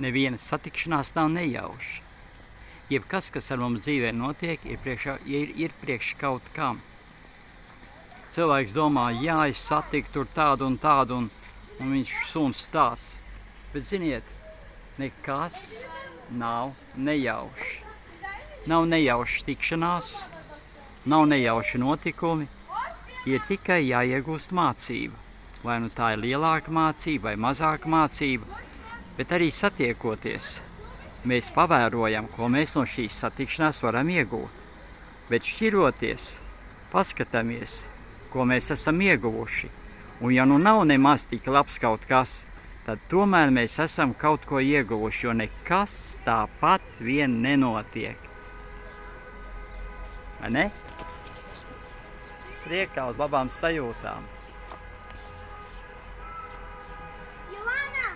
neviena satikšanās nav nejauša. Jebkas, kas ar mums dzīvē notiek, ir priekš kaut kam. Cilvēks domā, jā, es satiku tur tādu un tādu, un viņš suns tāds. Bet ziniet, nekas nav nejauši. Nav nejauši tikšanās, nav nejauši notikumi, ir tikai jāiegūst mācība. Vai nu tā ir lielāka mācība vai mazāka mācība, bet arī satiekoties. Mēs pavērojam, ko mēs no šīs satikšanās varam iegūt. Bet šķiroties, paskatāmies, ko mēs esam ieguvuši. Un ja nu nav nemaz tik labs kaut kas, tad tomēr mēs esam kaut ko ieguvuši, jo nekas tāpat vien nenotiek. Vai ne? Priekā uz labām sajūtām!